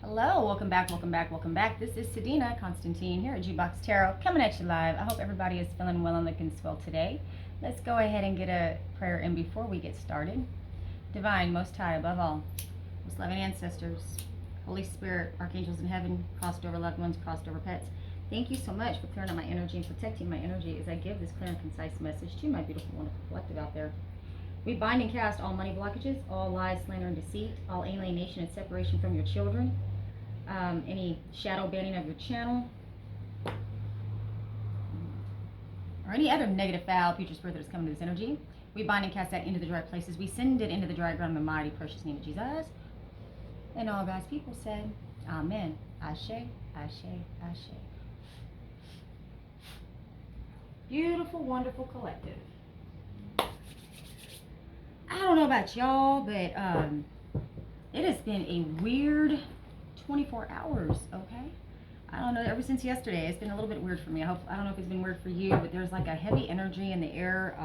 Hello, welcome back, welcome back, welcome back. This is Sadina Constantine here at Jukebox Tarot, coming at you live. I hope everybody is feeling well and looking swell today. Let's go ahead and get a prayer in before we get started. Divine, Most High, above all, most loving ancestors, Holy Spirit, archangels in heaven, crossed over loved ones, crossed over pets. Thank you so much for clearing out my energy and protecting my energy as I give this clear and concise message to my beautiful, wonderful collective out there. We bind and cast all money blockages, all lies, slander, and deceit, all alienation and separation from your children, any shadow banning of your channel, or any other negative, foul, future spirit that is coming to this energy. We bind and cast that into the dry places. We send it into the dry ground in the mighty, precious name of Jesus. And all God's people said, Amen. Ashe, Ashe, Ashe. Beautiful, wonderful collective. I don't know about y'all, but it has been a weird 24 hours, okay? I don't know, ever since yesterday, it's been a little bit weird for me. I don't know if it's been weird for you, but there's like a heavy energy in the air.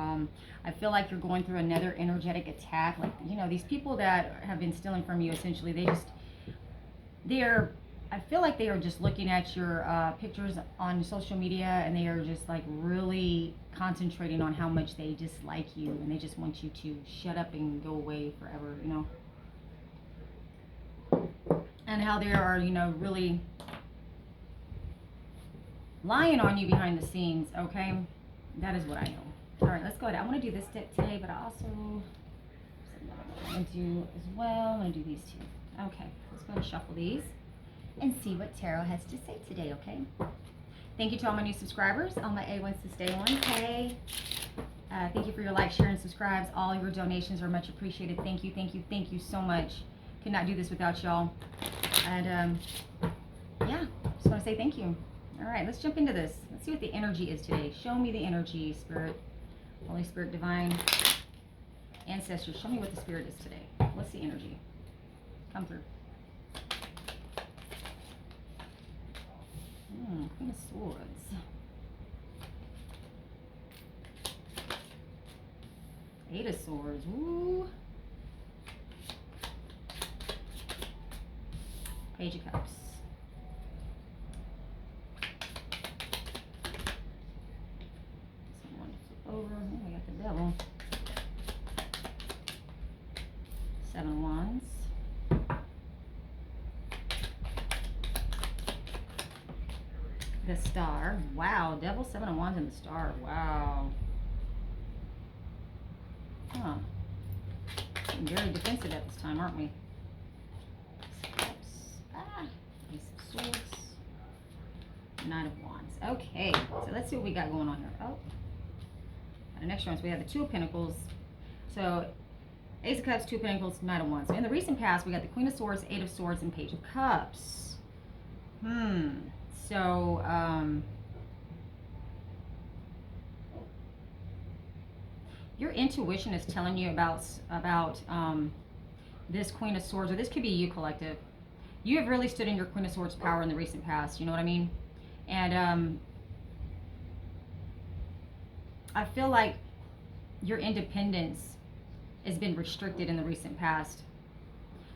I feel like you're going through another energetic attack. Like, you know, these people that have been stealing from you, essentially, I feel like they are just looking at your pictures on social media, and they are just like really concentrating on how much they dislike you, and they just want you to shut up and go away forever, you know? And how they are, you know, really lying on you behind the scenes, okay? That is what I know. All right, let's go ahead. I want to do this deck today, but I also I'm going to do as well. I'm going to do these two. Okay, let's go ahead and shuffle these and see what tarot has to say today, okay? Thank you to all my new subscribers, all my A1s to stay on. Hey, thank you for your likes, share, and subscribes. All your donations are much appreciated. Thank you, thank you, thank you so much. Could not do this without y'all. And yeah, just want to say thank you. All right, let's jump into this. Let's see what the energy is today. Show me the energy, Spirit, Holy Spirit, Divine, Ancestors. Show me what the Spirit is today. What's the energy? Come through. Queen of Swords. Eight of Swords. Woo. Page of Cups. Someone flip over. Oh, we got the Devil. Seven of Wands. The Star. Wow. Devil, Seven of Wands, and the Star. Wow. Huh. Getting very defensive at this time, aren't we? Ace of Swords. Knight of Wands. Okay. So let's see what we got going on here. Oh. The next one, so we have the Two of Pentacles. So Ace of Cups, Two of Pentacles, Knight of Wands. So in the recent past, we got the Queen of Swords, Eight of Swords, and Page of Cups. So, your intuition is telling you about this Queen of Swords, or this could be you, collective. You have really stood in your Queen of Swords power in the recent past, you know what I mean? And I feel like your independence has been restricted in the recent past.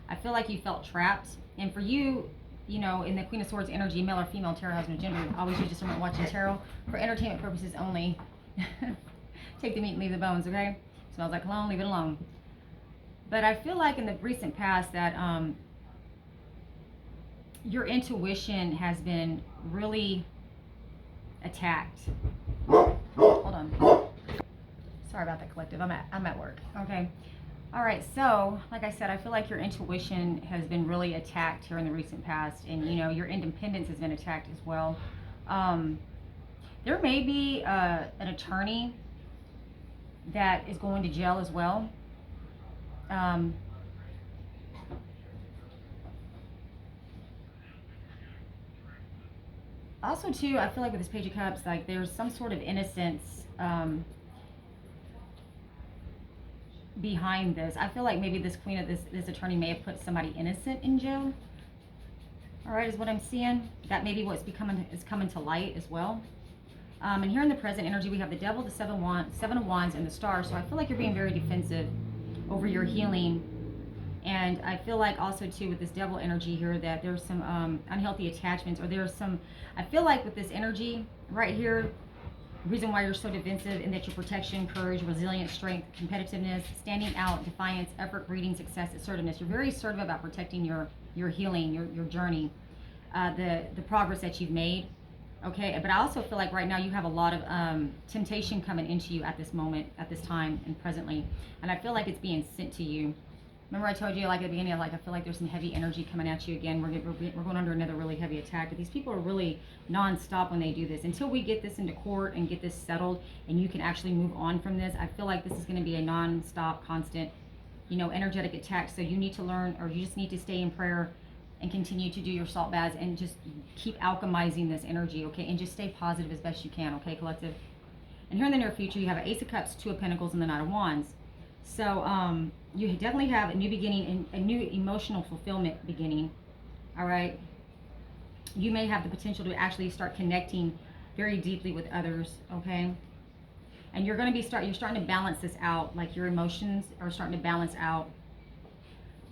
I feel like you felt trapped, and for you, you know, in the Queen of Swords energy, male or female, tarot has no gender. Always use discernment watching tarot for entertainment purposes only. Take the meat and leave the bones, okay? Smells like cologne, leave it alone. But I feel like in the recent past that your intuition has been really attacked. Hold on. Sorry about that, collective. I'm at work, okay? All right, so like I said, I feel like your intuition has been really attacked here in the recent past, and you know, your independence has been attacked as well. There may be an attorney that is going to jail as well. Also, too, I feel like with this Page of Cups, like there's some sort of innocence behind this. I feel like maybe this this attorney may have put somebody innocent in jail. All right, is what I'm seeing. That maybe what's coming to light as well. And here in the present energy, we have the Devil, the Seven of Wands, and the Star. So I feel like you're being very defensive over your healing And I feel like also too with this devil energy here that there's some unhealthy attachments, or there's some, I feel like with this energy right here, reason why you're so defensive, and that your protection, courage, resilience, strength, competitiveness, standing out, defiance, effort, breeding, success, assertiveness. You're very assertive about protecting your healing, your journey, the progress that you've made. Okay, but I also feel like right now you have a lot of temptation coming into you at this moment, at this time, and presently. And I feel like it's being sent to you. Remember I told you like at the beginning, like I feel like there's some heavy energy coming at you again. We're going under another really heavy attack. But these people are really non-stop when they do this. Until we get this into court and get this settled and you can actually move on from this, I feel like this is going to be a non-stop, constant, energetic attack. So you need to learn, or you just need to stay in prayer and continue to do your salt baths and just keep alchemizing this energy, okay? And just stay positive as best you can, okay, collective? And here in the near future, you have an Ace of Cups, Two of Pentacles, and the Knight of Wands. So you definitely have a new beginning, and a new emotional fulfillment beginning, all right? You may have the potential to actually start connecting very deeply with others, okay? And you're going to be you're starting to balance this out, like your emotions are starting to balance out.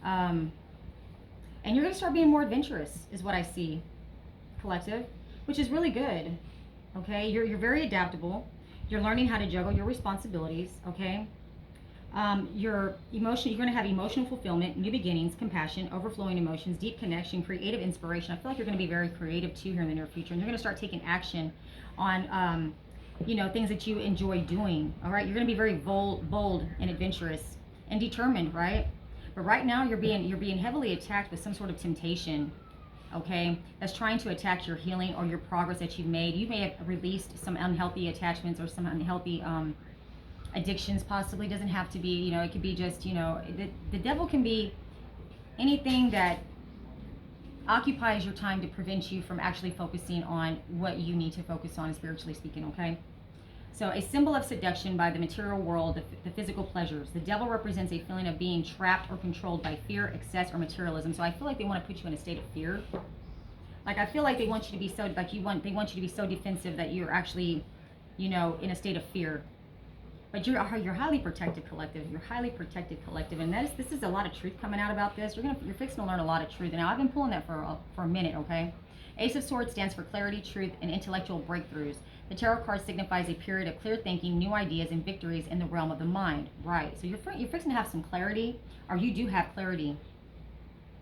And you're going to start being more adventurous, is what I see, collective, which is really good, okay? You're very adaptable. You're learning how to juggle your responsibilities, okay? You're going to have emotional fulfillment, new beginnings, compassion, overflowing emotions, deep connection, creative inspiration. I feel like you're going to be very creative too here in the near future, and you're going to start taking action on, things that you enjoy doing. All right, you're going to be very bold and adventurous and determined, right? But right now you're being heavily attacked with some sort of temptation, okay? That's trying to attack your healing or your progress that you've made. You may have released some unhealthy attachments or some unhealthy addictions, possibly. Doesn't have to be, it could be just, the devil can be anything that occupies your time to prevent you from actually focusing on what you need to focus on, spiritually speaking, okay? So a symbol of seduction by the material world, the physical pleasures. The devil represents a feeling of being trapped or controlled by fear, excess, or materialism. So I feel like they want to put you in a state of fear. Like I feel like they want you to be so, they want you to be so defensive that you're actually, in a state of fear. But you're highly protected, collective. You're highly protected, collective, and this is a lot of truth coming out about this. You're fixing to learn a lot of truth. And now I've been pulling that for a minute, okay? Ace of Swords stands for clarity, truth, and intellectual breakthroughs. The tarot card signifies a period of clear thinking, new ideas, and victories in the realm of the mind. Right. So you're fixing to have some clarity, or you do have clarity.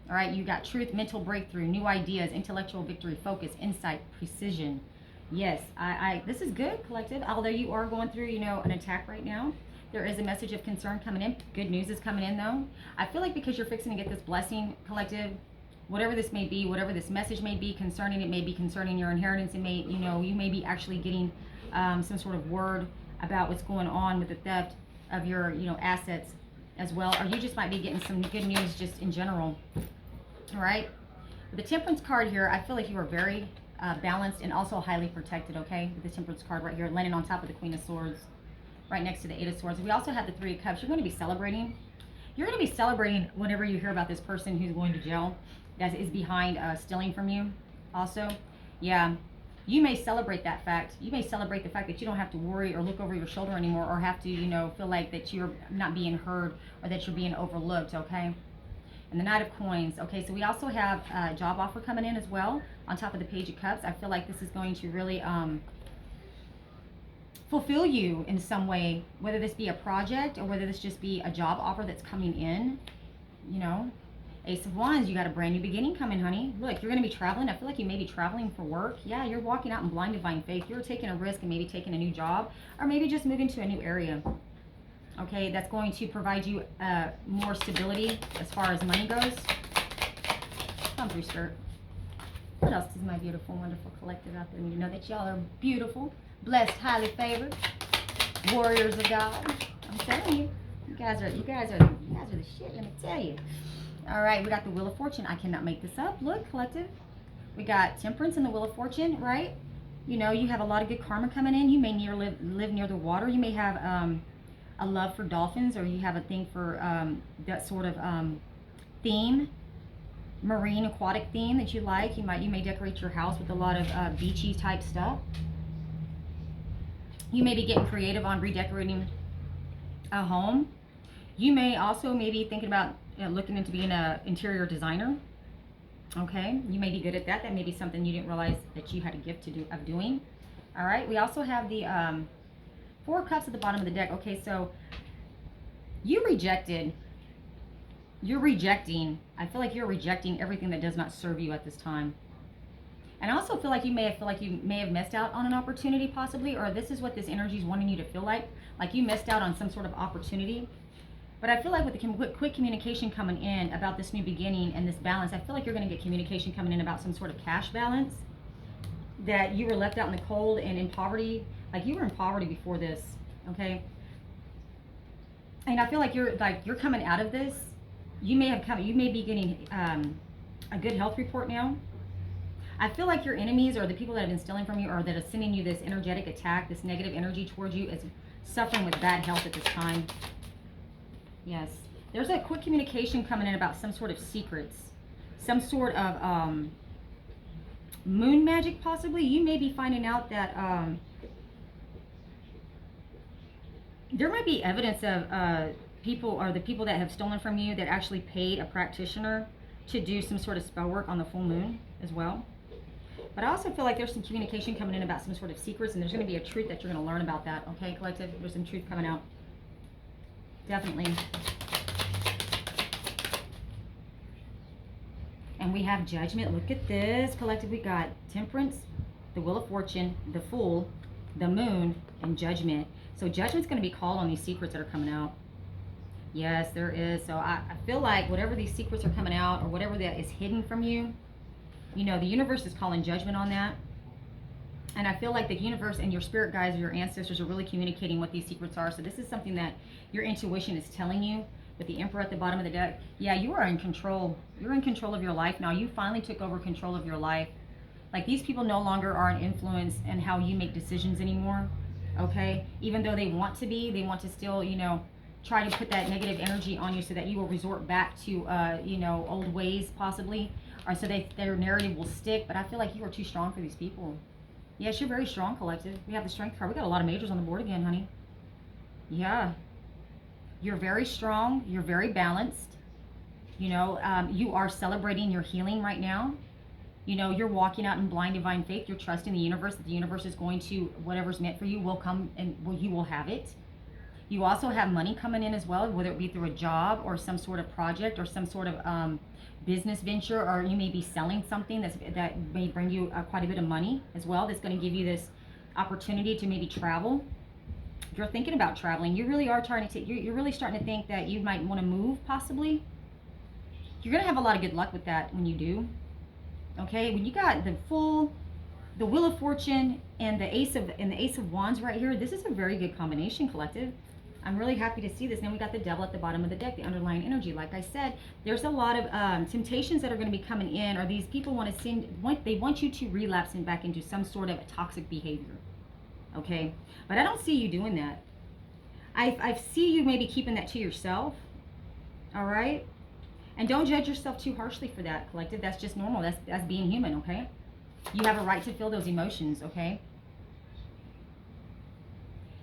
All right. You got truth, mental breakthrough, new ideas, intellectual victory, focus, insight, precision. Yes, this is good, collective. Although you are going through, an attack right now, there is a message of concern coming in. Good news is coming in, though. I feel like because you're fixing to get this blessing, collective, whatever this may be, whatever this message may be concerning, it may be concerning your inheritance. It may, you may be actually getting some sort of word about what's going on with the theft of your, assets as well. Or you just might be getting some good news just in general. All right. With the Temperance card here, I feel like you are very balanced and also highly protected, okay? With the Temperance card right here, landing on top of the Queen of Swords, right next to the Eight of Swords. We also have the Three of Cups. You're going to be celebrating. You're going to be celebrating whenever you hear about this person who's going to jail that is behind stealing from you also. Yeah, you may celebrate that fact. You may celebrate the fact that you don't have to worry or look over your shoulder anymore, or have to, feel like that you're not being heard or that you're being overlooked, okay? And the Knight of Coins. Okay, so we also have a job offer coming in as well on top of the Page of Cups. I feel like this is going to really fulfill you in some way, whether this be a project or whether this just be a job offer that's coming in, Ace of Wands, you got a brand new beginning coming, honey. Look, you're going to be traveling. I feel like you may be traveling for work. Yeah, you're walking out in blind divine faith. You're taking a risk and maybe taking a new job, or maybe just moving to a new area. Okay, that's going to provide you more stability as far as money goes. Come through, skirt. What else does my beautiful, wonderful collective out there need to know? That y'all are beautiful, blessed, highly favored, warriors of God. I'm telling you, you guys are the shit. Let me tell you. All right, we got the Wheel of Fortune. I cannot make this up. Look, collective. We got Temperance and the Wheel of Fortune, right? You have a lot of good karma coming in. You may live near the water. You may have a love for dolphins, or you have a thing for that sort of theme, marine aquatic theme that you like. You may decorate your house with a lot of beachy type stuff. You may be getting creative on redecorating a home. You may also maybe thinking about looking into being an interior designer. Okay, you may be good at that. That may be something you didn't realize that you had a gift to do of doing. All right, we also have the Four of Cups at the bottom of the deck. Okay, so you're rejecting. I feel like you're rejecting everything that does not serve you at this time. And I also feel like you may have missed out on an opportunity possibly, or this is what this energy is wanting you to feel like you missed out on some sort of opportunity. But I feel like with the quick communication coming in about this new beginning and this balance, I feel like you're going to get communication coming in about some sort of cash balance, that you were left out in the cold and in poverty. Like you were in poverty before this, okay? And I feel like you're coming out of this. You may be getting a good health report now. I feel like your enemies or the people that have been stealing from you or that are sending you this energetic attack, this negative energy towards you, is suffering with bad health at this time. Yes. There's a quick communication coming in about some sort of secrets. Some sort of moon magic, possibly. You may be finding out that there might be evidence of people, or the people that have stolen from you, that actually paid a practitioner to do some sort of spell work on the full moon as well. But I also feel like there's some communication coming in about some sort of secrets, and there's going to be a truth that you're going to learn about that. Okay, collective? There's some truth coming out. Definitely. And we have Judgment. Look at this, collective. We got Temperance, the Wheel of Fortune, the Fool, the Moon, and Judgment. So Judgment's going to be called on these secrets that are coming out. Yes, there is. So I feel like whatever these secrets are coming out, or whatever that is hidden from you, you know, the universe is calling judgment on that. And I feel like the universe and your spirit guides or your ancestors are really communicating what these secrets are. So this is something that your intuition is telling you. With the Emperor at the bottom of the deck, yeah, you are in control. You're in control of your life now. You finally took over control of your life. Like, these people no longer are an influence in how you make decisions anymore. Okay? Even though they want to be, they want to still, you know, try to put that negative energy on you so that you will resort back to, you know, old ways possibly. Or so their narrative will stick. But I feel like you are too strong for these people. Yes, you're very strong, collective. We have the Strength card. We got a lot of majors on the board again, honey. Yeah. You're very strong. You're very balanced. You know, you are celebrating your healing right now. You know, you're walking out in blind divine faith. You're trusting the universe, that the universe is going to, whatever's meant for you will come, and you will have it. You also have money coming in as well, whether it be through a job or some sort of project or some sort of business venture, or you may be selling something that may bring you quite a bit of money as well. That's going to give you this opportunity to maybe travel. If you're thinking about traveling, you really are trying to take, you're really starting to think that you might want to move possibly. You're going to have a lot of good luck with that when you do. Okay, when you got the Wheel of Fortune and the Ace of Wands right here, this is a very good combination, collective. I'm really happy to see this. Then we got the Devil at the bottom of the deck, the underlying energy. Like I said, there's a lot of temptations that are going to be coming in, or these people they want you to relapse back into some sort of toxic behavior. Okay, but I don't see you doing that. I see you maybe keeping that to yourself. All right, and don't judge yourself too harshly for that, collective. That's just normal. That's being human. Okay, you have a right to feel those emotions. Okay,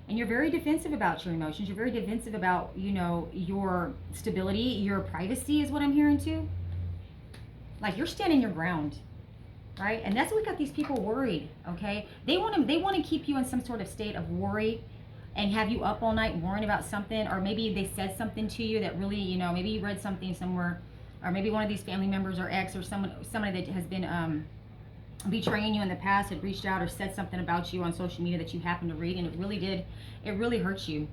and you're very defensive about your emotions. You're very defensive about, you know, your stability, your privacy is what I'm hearing too. Like, you're standing your ground. Right? And that's what we got these people worried, okay? They want to keep you in some sort of state of worry and have you up all night worrying about something, or maybe they said something to you that really, you know, maybe you read something somewhere, or maybe one of these family members or ex or somebody that has been betraying you in the past had reached out or said something about you on social media that you happened to read, and it really hurts you.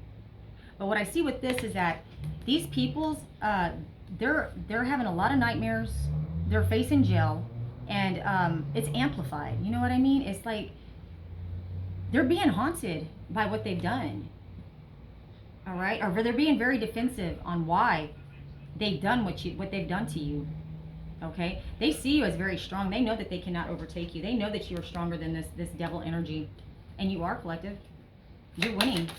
But what I see with this is that these people's they're having a lot of nightmares. They're facing jail. And it's amplified. You know what I mean? It's like they're being haunted by what they've done. All right? Or they're being very defensive on why they've done what they've done to you. Okay? They see you as very strong. They know that they cannot overtake you. They know that you are stronger than this devil energy. And you are, collective. You're winning.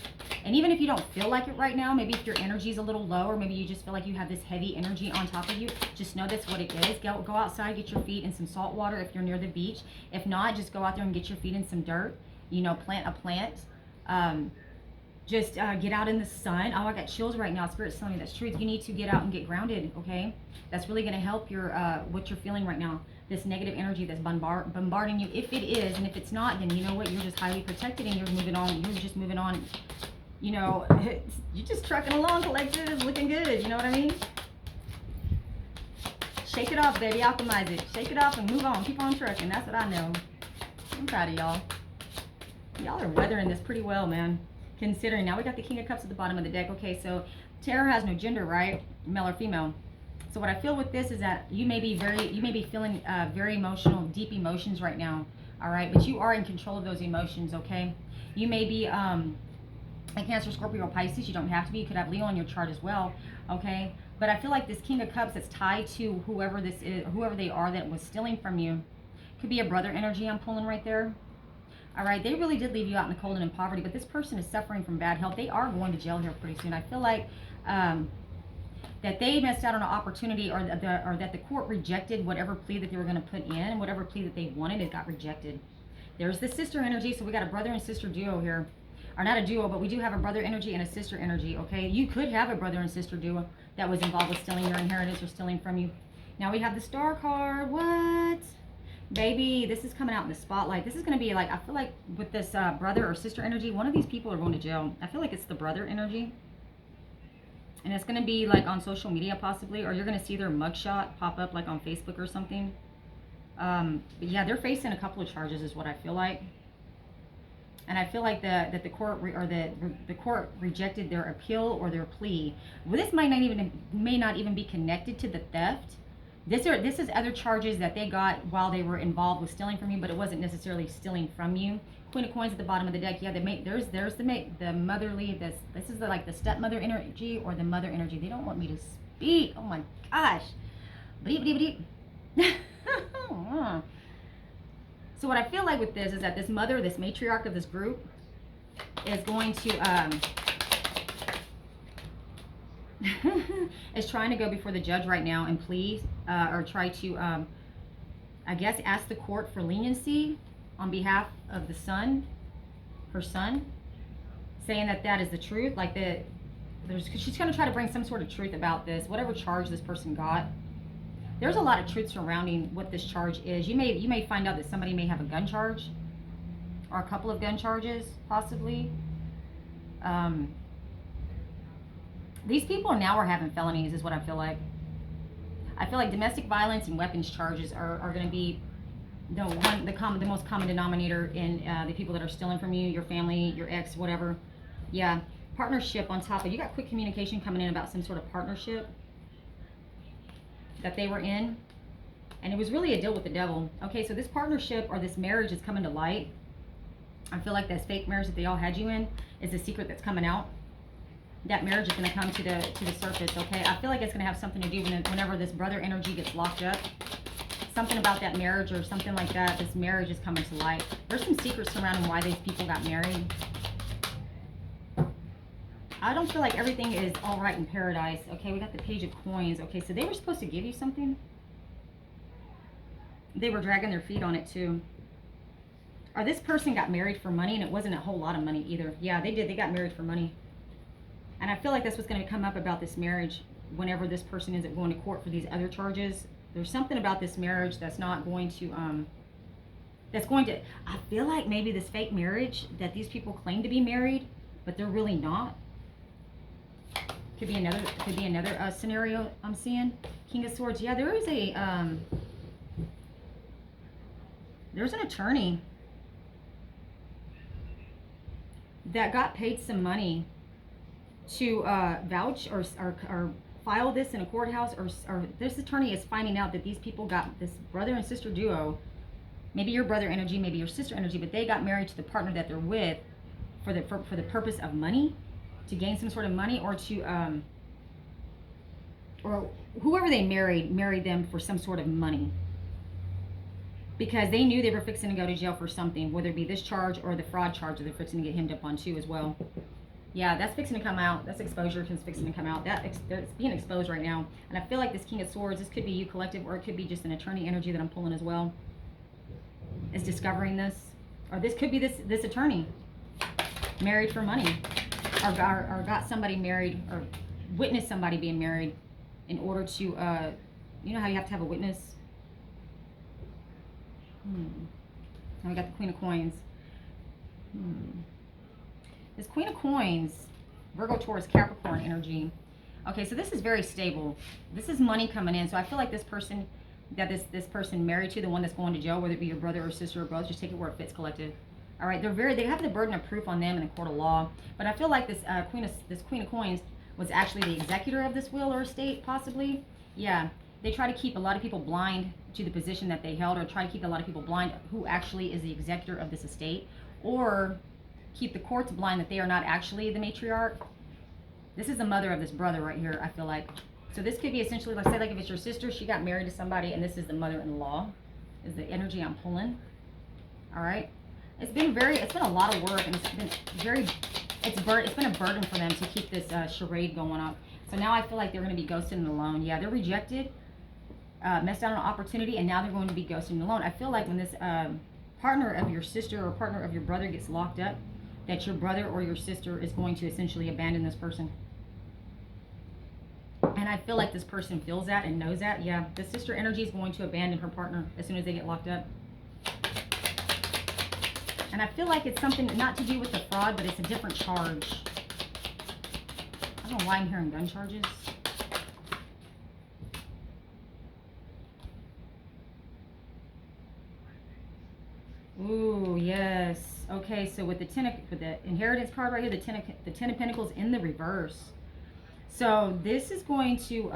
And even if you don't feel like it right now, maybe if your energy is a little low, or maybe you just feel like you have this heavy energy on top of you, just know that's what it is. Go outside, get your feet in some salt water if you're near the beach. If not, just go out there and get your feet in some dirt. You know, plant a plant. Just get out in the sun. Oh, I got chills right now. Spirit's telling me that's truth. You need to get out and get grounded, okay? That's really going to help your what you're feeling right now. This negative energy that's bombarding you. If it is, and if it's not, then you know what? You're just highly protected and you're moving on. You're just moving on. You know, you're just trucking along, collective, looking good. You know what I mean? Shake it off, baby. Alchemize it. Shake it off and move on. Keep on trucking. That's what I know. I'm proud of y'all. Y'all are weathering this pretty well, man. Considering now we got the King of Cups at the bottom of the deck. Okay, so tarot has no gender, right? Male or female. So what I feel with this is that you may be feeling very emotional, deep emotions right now. All right, but you are in control of those emotions. Okay, you may be a Cancer, Scorpio, or Pisces. You don't have to be. You could have Leo on your chart as well. Okay, but I feel like this King of Cups that's tied to whoever this is, whoever they are that was stealing from you, could be a brother energy. I'm pulling right there. All right, they really did leave you out in the cold and in poverty, but this person is suffering from bad health. They are going to jail here pretty soon. I feel like that they missed out on an opportunity, or that the court rejected whatever plea that they were going to put in, and whatever plea that they wanted, it got rejected. There's the sister energy, so we got a brother and sister duo here. Or not a duo, but we do have a brother energy and a sister energy, okay? You could have a brother and sister duo that was involved with stealing your inheritance or stealing from you. Now we have the Star card. What? Baby, this is coming out in the spotlight. This is going to be like, I feel like with this brother or sister energy, one of these people are going to jail. I feel like it's the brother energy. And it's going to be like on social media possibly, or you're going to see their mugshot pop up like on Facebook or something. But yeah, they're facing a couple of charges is what I feel like. And I feel like that the court the court rejected their appeal or their plea. Well, this may not even be connected to the theft. This is other charges that they got while they were involved with stealing from you, but it wasn't necessarily stealing from you. Queen of Coins at the bottom of the deck. Yeah, there's the motherly. This is like the stepmother energy or the mother energy. They don't want me to speak. Oh my gosh. So what I feel like with this is that this mother, this matriarch of this group, is going to is trying to go before the judge right now and plead or try to I guess ask the court for leniency on behalf of the son, her son, saying that is the truth. Like she's going to try to bring some sort of truth about this, whatever charge this person got. There's a lot of truth surrounding what this charge is. You may find out that somebody may have a gun charge or a couple of gun charges, possibly. These people now are having felonies, is what I feel like. I feel like domestic violence and weapons charges are going to be the most common denominator in the people that are stealing from you, your family, your ex, whatever. Yeah, partnership on top of, you got quick communication coming in about some sort of partnership that they were in, and it was really a deal with the devil. Okay, so this partnership or this marriage is coming to light. I feel like this fake marriage that they all had you in is a secret that's coming out. That marriage is going to come to the surface. Okay, I feel like it's going to have something to do whenever this brother energy gets locked up. Something about that marriage or something like that. This marriage is coming to light. There's some secrets surrounding why these people got married. I don't feel like everything is all right in paradise. Okay, we got the Page of Coins. Okay, so they were supposed to give you something. They were dragging their feet on it too. Or this person got married for money, and it wasn't a whole lot of money either. Yeah, they did. They got married for money. And I feel like that's what's going to come up about this marriage whenever this person isn't going to court for these other charges. There's something about this marriage that's not going to, I feel like maybe this fake marriage that these people claim to be married, but they're really not. Could be another scenario I'm seeing. King of Swords. Yeah, there is there's an attorney that got paid some money to vouch or file this in a courthouse, or this attorney is finding out that these people got this brother and sister duo, maybe your brother energy, maybe your sister energy, but they got married to the partner that they're with for the purpose of money, to gain some sort of money, or to or whoever they married them for some sort of money, because they knew they were fixing to go to jail for something, whether it be this charge or the fraud charge that they're fixing to get him up on too as well. Yeah, that's fixing to come out. That's exposure is fixing to come out. It's being exposed right now. And I feel like this King of Swords, this could be you collective, or it could be just an attorney energy that I'm pulling as well, is discovering this. Or this could be this attorney married for money. or got somebody married or witnessed somebody being married in order to, you know how you have to have a witness? Now we got the Queen of Coins. This Queen of Coins, Virgo, Taurus, Capricorn energy. Okay, so this is very stable. This is money coming in. So I feel like this person that this person married to, the one that's going to jail, whether it be your brother or sister or both, just take it where it fits, collective. All right, they have the burden of proof on them in the court of law. But I feel like this Queen of Coins was actually the executor of this will or estate, possibly. Yeah, they try to keep a lot of people blind to the position that they held, or try to keep a lot of people blind who actually is the executor of this estate, or keep the courts blind that they are not actually the matriarch. This is the mother of this brother right here, I feel like. So this could be essentially, like, say, like if it's your sister, she got married to somebody, and this is the mother-in-law, is the energy I'm pulling. All right. It's been a lot of work, and it's been it's been a burden for them to keep this charade going on. So now I feel like they're going to be ghosted and alone. Yeah, they're rejected, missed out on an opportunity, and now they're going to be ghosted and alone. I feel like when this partner of your sister or partner of your brother gets locked up, that your brother or your sister is going to essentially abandon this person. And I feel like this person feels that and knows that. Yeah, the sister energy is going to abandon her partner as soon as they get locked up. And I feel like it's something not to do with the fraud, but it's a different charge. I don't know why I'm hearing gun charges. Ooh, yes. Okay, so with the inheritance card right here, the Ten of Pentacles in the reverse. So this is going to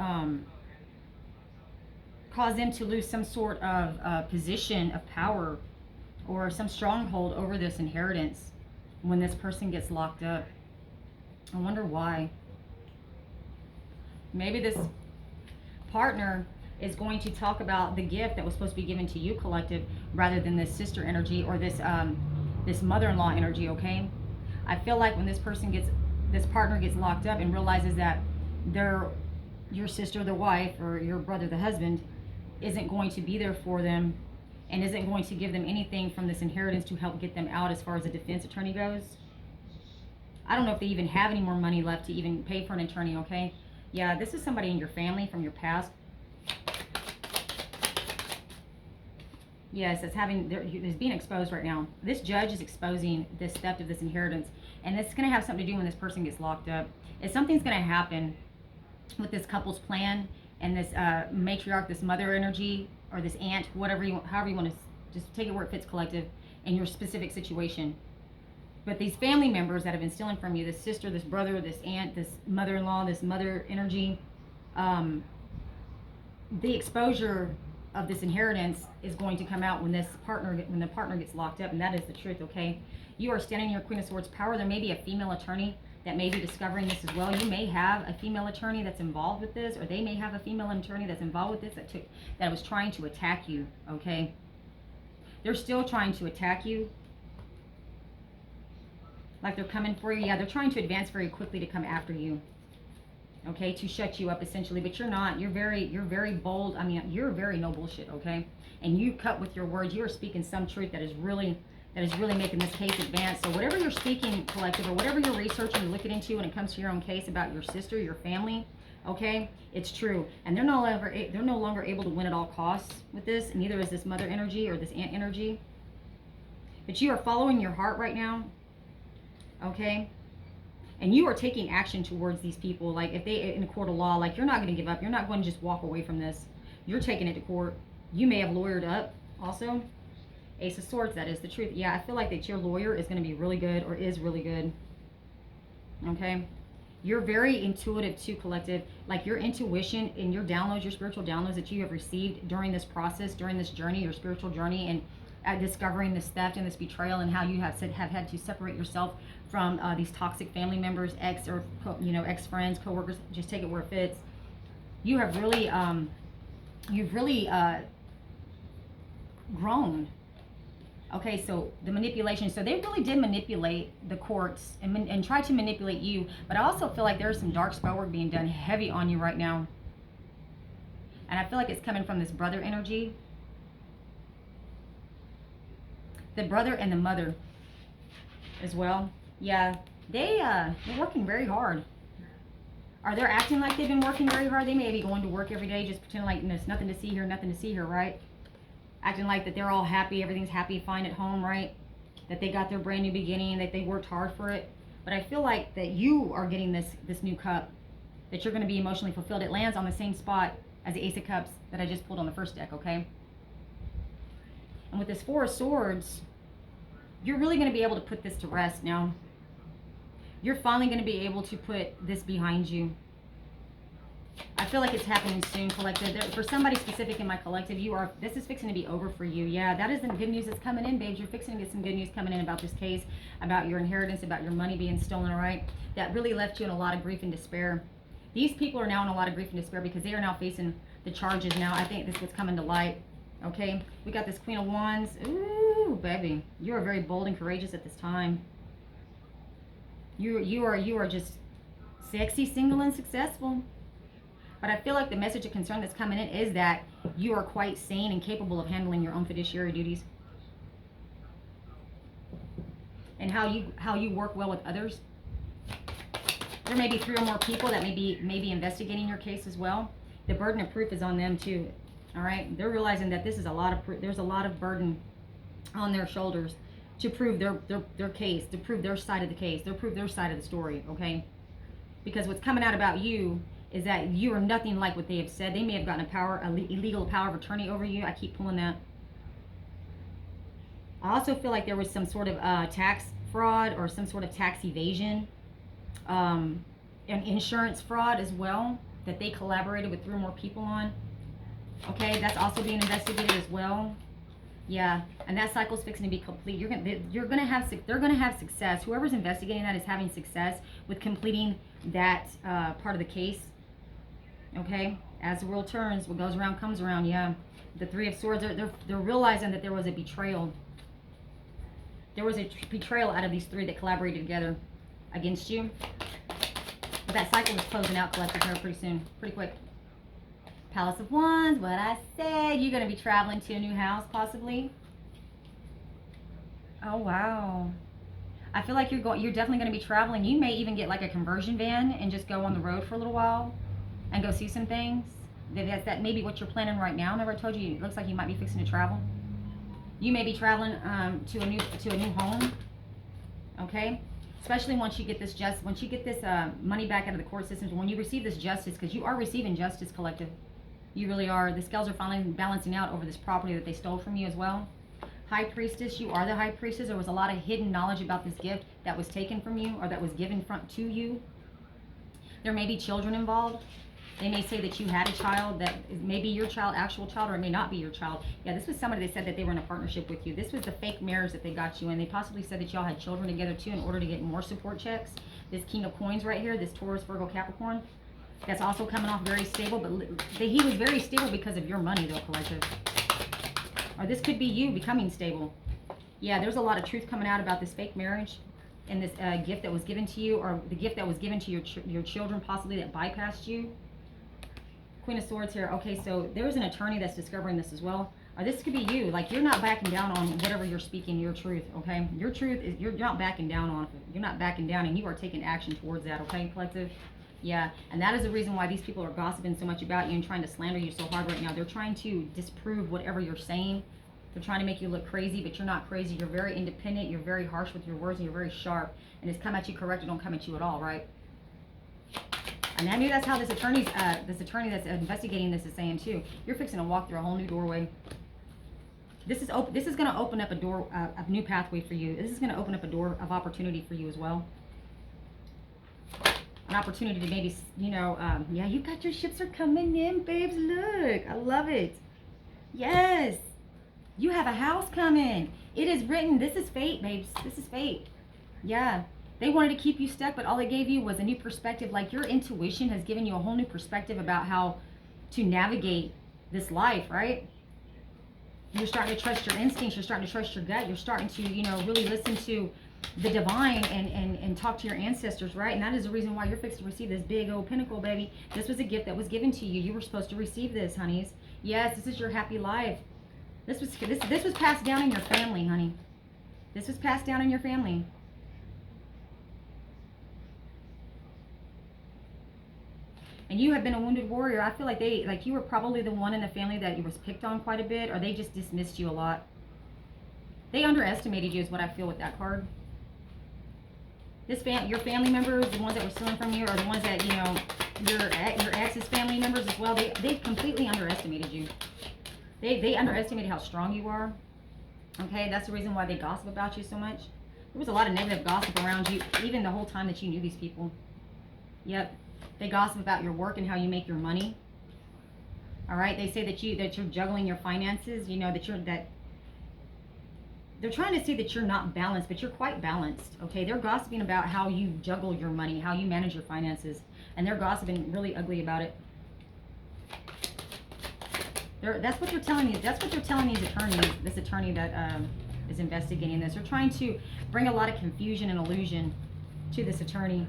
cause them to lose some sort of position of power or some stronghold over this inheritance when this person gets locked up. I wonder why. Maybe this partner is going to talk about the gift that was supposed to be given to you, collective, rather than this sister energy or this this mother-in-law energy. Okay, I feel like when this partner gets locked up and realizes that your sister, the wife, or your brother, the husband, isn't going to be there for them and isn't going to give them anything from this inheritance to help get them out as far as a defense attorney goes. I don't know if they even have any more money left to even pay for an attorney. Okay, yeah, this is somebody in your family from your past. Yes, it's being exposed right now. This judge is exposing this theft of this inheritance, and it's going to have something to do when this person gets locked up. If something's going to happen with this couple's plan and this matriarch, this mother energy, or this aunt, however you want to just take it where it fits, collective, in your specific situation. But these family members that have been stealing from you, this sister, this brother, this aunt, this mother-in-law, this mother energy, the exposure of this inheritance is going to come out when the partner gets locked up, and that is the truth. Okay, you are standing in your Queen of Swords power. There may be a female attorney that may be discovering this as well. You may have a female attorney that's involved with this, or they may have a female attorney that's involved with this that was trying to attack you. Okay, they're still trying to attack you, like they're coming for you. Yeah, they're trying to advance very quickly to come after you. Okay, to shut you up essentially, but you're not. You're very bold. I mean, you're very no bullshit. Okay, and you cut with your words. You are speaking some truth that is really making this case advance. So whatever you're speaking, collective, or whatever you're researching and looking into when it comes to your own case about your sister, your family, okay, it's true. And they're no longer able to win at all costs with this, and neither is this mother energy or this aunt energy. But you are following your heart right now, okay? And you are taking action towards these people. Like if they in a court of law, like you're not going to give up. You're not going to just walk away from this. You're taking it to court. You may have lawyered up also. Ace of Swords, that is the truth. Yeah, I feel like that your lawyer is going to be really good, or is really good. Okay? You're very intuitive too, collective. Like your intuition and your downloads, your spiritual downloads that you have received during this process, during this journey, your spiritual journey, and discovering this theft and this betrayal, and how you have had to separate yourself from these toxic family members, ex-friends, co-workers. Just take it where it fits. You have really, grown. Okay, so the manipulation. So they really did manipulate the courts and try to manipulate you. But I also feel like there's some dark spell work being done heavy on you right now. And I feel like it's coming from this brother energy. The brother and the mother as well. Yeah, they're working very hard. Or they're acting like they've been working very hard. They may be going to work every day, just pretending like there's nothing to see here, nothing to see here, right? Acting like that they're all happy, everything's happy, fine at home, right? That they got their brand new beginning, that they worked hard for it. But I feel like that you are getting this new cup, that you're going to be emotionally fulfilled. It lands on the same spot as the Ace of Cups that I just pulled on the first deck, okay? And with this Four of Swords, you're really going to be able to put this to rest now. You're finally going to be able to put this behind you. I feel like it's happening soon, collective. For somebody specific in my collective, this is fixing to be over for you. Yeah, that is the good news that's coming in, babes. You're fixing to get some good news coming in about this case, about your inheritance, about your money being stolen, all right? That really left you in a lot of grief and despair. These people are now in a lot of grief and despair because they are now facing the charges now. I think this is what's coming to light, okay? We got this Queen of Wands. Ooh, baby. You are very bold and courageous at this time. You are just sexy, single, and successful. But I feel like the message of concern that's coming in is that you are quite sane and capable of handling your own fiduciary duties. And how you work well with others. There may be 3 or more people that may be investigating your case as well. The burden of proof is on them too. All right? They're realizing that this is there's a lot of burden on their shoulders to prove their case, to prove their side of the case, to prove their side of the story, okay? Because what's coming out about you is that you are nothing like what they have said. They may have gotten illegal power of attorney over you. I keep pulling that. I also feel like there was some sort of tax fraud or some sort of tax evasion and insurance fraud as well that they collaborated with 3 or more people on. Okay, that's also being investigated as well. Yeah, and that cycle's fixing to be complete. They're gonna have success. Whoever's investigating that is having success with completing that part of the case. Okay, as the world turns, what goes around comes around. Yeah, the 3 of Swords, they're realizing that there was a betrayal. There was a betrayal out of these 3 that collaborated together against you. But that cycle is closing out, collective, here pretty soon, pretty quick. Palace of Wands, what I said. You're going to be traveling to a new house, possibly. Oh, wow. I feel like you're definitely going to be traveling. You may even get like a conversion van and just go on the road for a little while and go see some things. That may be what you're planning right now. Remember I told you, it looks like you might be fixing to travel. You may be traveling to a new home. Okay? Especially once you get this money back out of the court systems, when you receive this justice, because you are receiving justice, collective. You really are. The scales are finally balancing out over this property that they stole from you as well. High Priestess, you are the High Priestess. There was a lot of hidden knowledge about this gift that was taken from you or that was given to you. There may be children involved. They may say that you had a child that may be your child, actual child, or it may not be your child. Yeah, this was somebody that said that they were in a partnership with you. This was the fake marriage that they got you in. They possibly said that y'all had children together too in order to get more support checks. This King of Coins right here, this Taurus, Virgo, Capricorn, that's also coming off very stable, but he was very stable because of your money though, collective. Or this could be you becoming stable. Yeah, there's a lot of truth coming out about this fake marriage and this gift that was given to you, or the gift that was given to your children possibly that bypassed you. Queen of Swords here. Okay, so there's an attorney that's discovering this as well. Or this could be you. Like, you're not backing down on whatever you're speaking, your truth, okay? Your truth is, you're not backing down on it. You're not backing down, and you are taking action towards that, okay, collective? Yeah, and that is the reason why these people are gossiping so much about you and trying to slander you so hard right now. They're trying to disprove whatever you're saying. They're trying to make you look crazy, but you're not crazy. You're very independent. You're very harsh with your words, and you're very sharp. And it's come at you correct, or don't come at you at all, right? And I knew that's how this attorney that's investigating this is saying too. You're fixing to walk through a whole new doorway. This is going to open up a new pathway for you. This is going to open up a door of opportunity for you as well. An opportunity to maybe, yeah, you got your ships are coming in, babes. Look, I love it. Yes, you have a house coming. It is written. This is fate, babes. This is fate. Yeah. They wanted to keep you stuck, but all they gave you was a new perspective. Like, your intuition has given you a whole new perspective about how to navigate this life, right? You're starting to trust your instincts. You're starting to trust your gut. You're starting to, really listen to the divine and talk to your ancestors, right? And that is the reason why you're fixed to receive this big old pinnacle, baby. This was a gift that was given to you. You were supposed to receive this, honeys. Yes, this is your happy life. This was passed down in your family, honey. This was passed down in your family. you have been a wounded warrior. I feel like you were probably the one in the family that you was picked on quite a bit, or they just dismissed you a lot. They underestimated you is what I feel with that card. Your family members, the ones that were stealing from you, or the ones that, your ex's family members as well, they completely underestimated you. They underestimated how strong you are. Okay, that's the reason why they gossip about you so much. There was a lot of negative gossip around you, even the whole time that you knew these people. Yep, they gossip about your work and how you make your money. All right, they say that you're juggling your finances. They're trying to say that you're not balanced, but you're quite balanced, okay? They're gossiping about how you juggle your money, how you manage your finances, and they're gossiping really ugly about it. That's what they're telling you. That's what they're telling these attorneys, this attorney that is investigating this. They're trying to bring a lot of confusion and illusion to this attorney.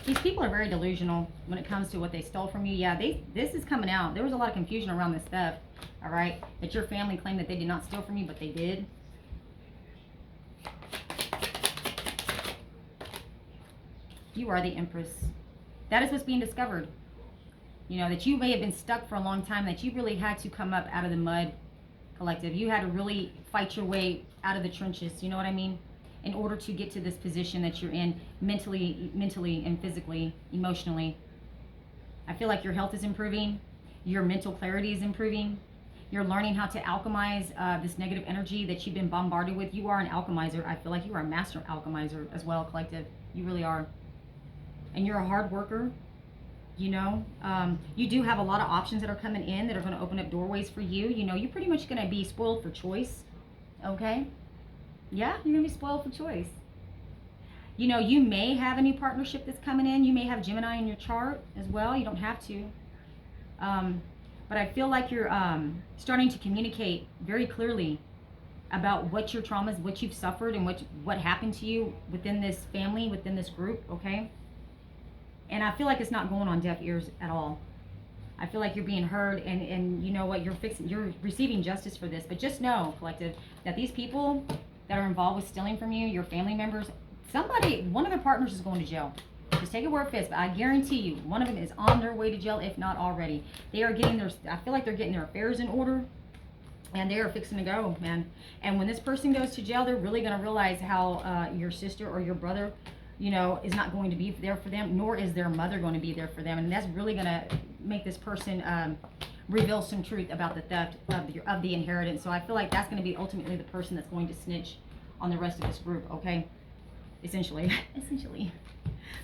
These people are very delusional when it comes to what they stole from you. Yeah, this is coming out. There was a lot of confusion around this theft. All right, that your family claimed that they did not steal from you, but they did. You are the Empress. That is what's being discovered. That you may have been stuck for a long time, that you really had to come up out of the mud, collective. You had to really fight your way out of the trenches, you know what I mean? In order to get to this position that you're in mentally and physically, emotionally. I feel like your health is improving. Your mental clarity is improving. You're learning how to alchemize this negative energy that you've been bombarded with. You are an alchemizer. I feel like you are a master alchemizer as well, collective. You really are. And you're a hard worker. You do have a lot of options that are coming in that are going to open up doorways for you. You're pretty much going to be spoiled for choice. Okay? Yeah, you're going to be spoiled for choice. You may have a new partnership that's coming in. You may have Gemini in your chart as well. You don't have to. But I feel like you're starting to communicate very clearly about what your traumas, what you've suffered, and what happened to you within this family, within this group, okay? And I feel like it's not going on deaf ears at all. I feel like you're being heard, and you know what, you're receiving justice for this. But just know, collective, that these people that are involved with stealing from you, your family members, one of their partners is going to jail. Just take it where it fits, but I guarantee you, one of them is on their way to jail, if not already. I feel like they're getting their affairs in order, and they are fixing to go, man. And when this person goes to jail, they're really going to realize how your sister or your brother, is not going to be there for them, nor is their mother going to be there for them. And that's really going to make this person reveal some truth about the theft of the inheritance. So I feel like that's going to be ultimately the person that's going to snitch on the rest of this group, okay? Essentially.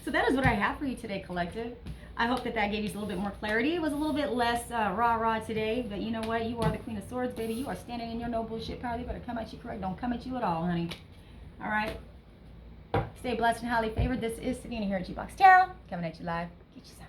So that is what I have for you today, collective. I hope that gave you a little bit more clarity. It was a little bit less rah-rah today, but you know what? You are the Queen of Swords, baby. You are standing in your no bullshit power. They better come at you correct. Don't come at you at all, honey. All right? Stay blessed and highly favored. This is Savina here at G-Box Tarot, coming at you live. Get you some.